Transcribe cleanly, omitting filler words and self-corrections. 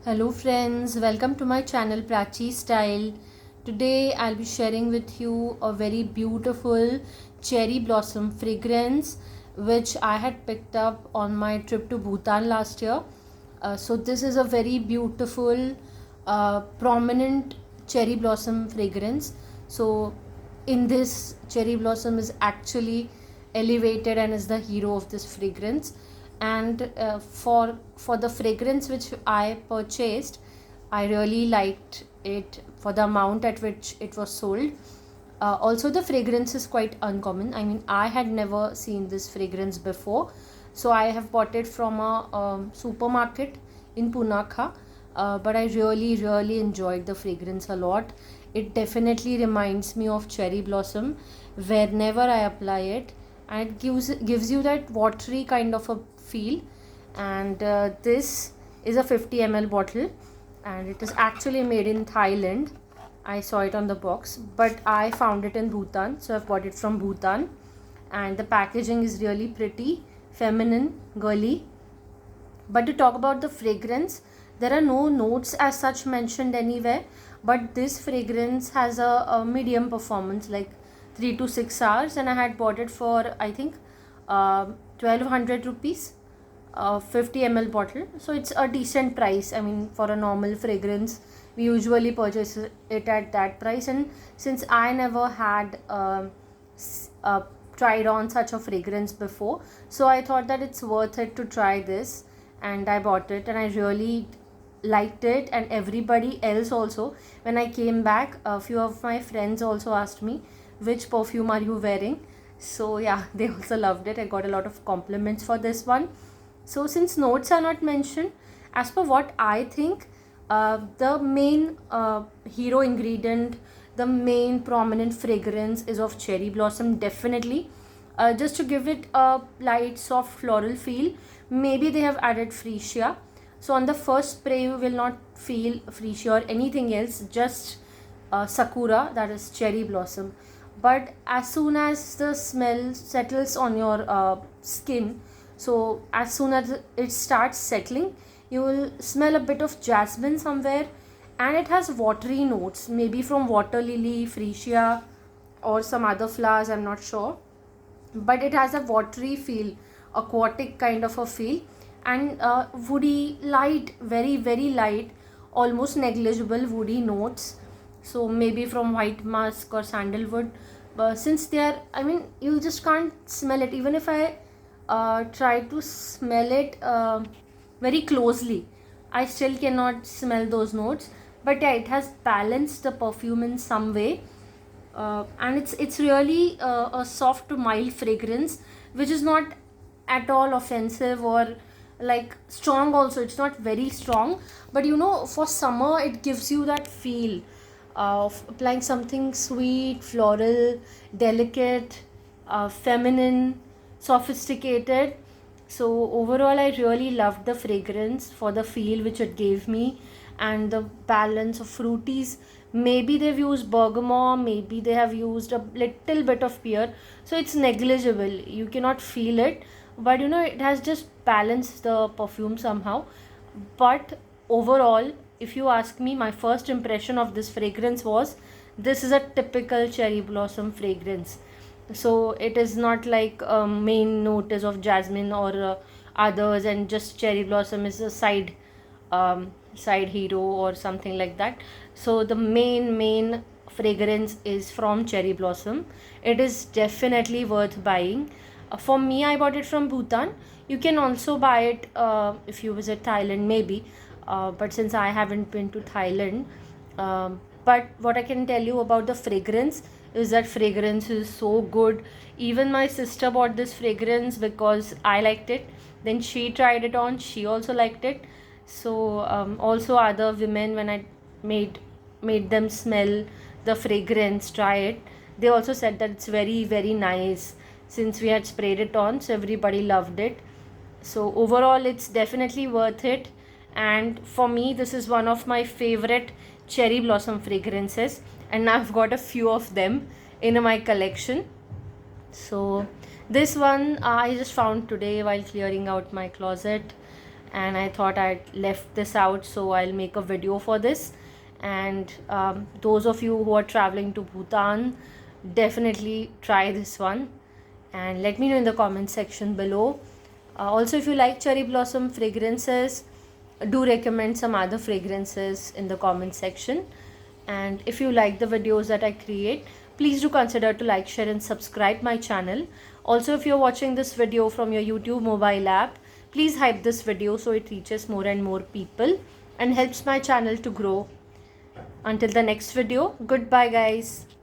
Hello friends, welcome to my channel Prachi Style. Today I'll be sharing with you a very beautiful cherry blossom fragrance which I had picked up on my trip to Bhutan last year. So this is a very beautiful prominent cherry blossom fragrance. So in this, cherry blossom is actually elevated and is the hero of this fragrance. And for the fragrance which I purchased, I really liked it for the amount at which it was sold. Also, the fragrance is quite uncommon. I mean, I had never seen this fragrance before, so I have bought it from a supermarket in Punakha. But I really enjoyed the fragrance a lot. It definitely reminds me of cherry blossom whenever I apply it, and it gives you that watery kind of a feel. And this is a 50 ml bottle, and it is actually made in Thailand. I saw it on the box, but I found it in Bhutan, so I've bought it from Bhutan. And the packaging is really pretty, feminine, girly. But to talk about the fragrance, there are no notes as such mentioned anywhere. But this fragrance has a medium performance, like 3 to 6 hours, and I had bought it for I think 1200 rupees, 50 ml bottle. So it's a decent price. I mean, for a normal fragrance, we usually purchase it at that price. And since I never had tried on such a fragrance before, so I thought that it's worth it to try this, and I bought it, and I really liked it. And everybody else also, when I came back, a few of my friends also asked me, which perfume are you wearing? So yeah, they also loved it. I got a lot of compliments for this one. So since notes are not mentioned, as per what I think, the main hero ingredient, the main prominent fragrance is of cherry blossom, definitely. Just to give it a light soft floral feel, maybe they have added freesia. So on the first spray you will not feel freesia or anything else, just sakura, that is cherry blossom. But as soon as the smell settles on your skin, so as soon as it starts settling, you will smell a bit of jasmine somewhere, and it has watery notes, maybe from water lily, freesia, or some other flowers, I'm not sure. But it has a watery feel, aquatic kind of a feel, and woody, light, very light, almost negligible woody notes. So maybe from white musk or sandalwood. But since they are, I mean, you just can't smell it. Even if I try to smell it very closely, I still cannot smell those notes. But yeah, it has balanced the perfume in some way. And it's really a soft to mild fragrance, which is not at all offensive or like strong. Also, it's not very strong, but for summer it gives you that feel of applying something sweet, floral, delicate, feminine, sophisticated. So overall, I really loved the fragrance for the feel which it gave me, and the balance of fruities. Maybe they've used bergamot, maybe they have used a little bit of pear, so it's negligible. You cannot feel it, but it has just balanced the perfume somehow. But overall, if you ask me, my first impression of this fragrance was, this is a typical cherry blossom fragrance. So it is not like main note is of jasmine or others, and just cherry blossom is a side hero or something like that. So the main fragrance is from cherry blossom. It is definitely worth buying. For me, I bought it from Bhutan. You can also buy it if you visit Thailand, maybe. But since I haven't been to Thailand, but what I can tell you about the fragrance is that fragrance is so good. Even my sister bought this fragrance because I liked it. Then she tried it on. She also liked it. So also other women, when I made them smell the fragrance, try it, they also said that it's very nice, since we had sprayed it on, so everybody loved it. So overall, it's definitely worth it. And for me, this is one of my favorite cherry blossom fragrances, and I've got a few of them in my collection. So this one I just found today while clearing out my closet, and I thought I'd left this out, so I'll make a video for this. And those of you who are traveling to Bhutan, definitely try this one and let me know in the comment section below. Also, if you like cherry blossom fragrances, do recommend some other fragrances in the comment section. And if you like the videos that I create, please do consider to like, share and subscribe my channel. Also, if you're watching this video from your YouTube mobile app, please hype this video so it reaches more and more people and helps my channel to grow. Until the next video, goodbye guys.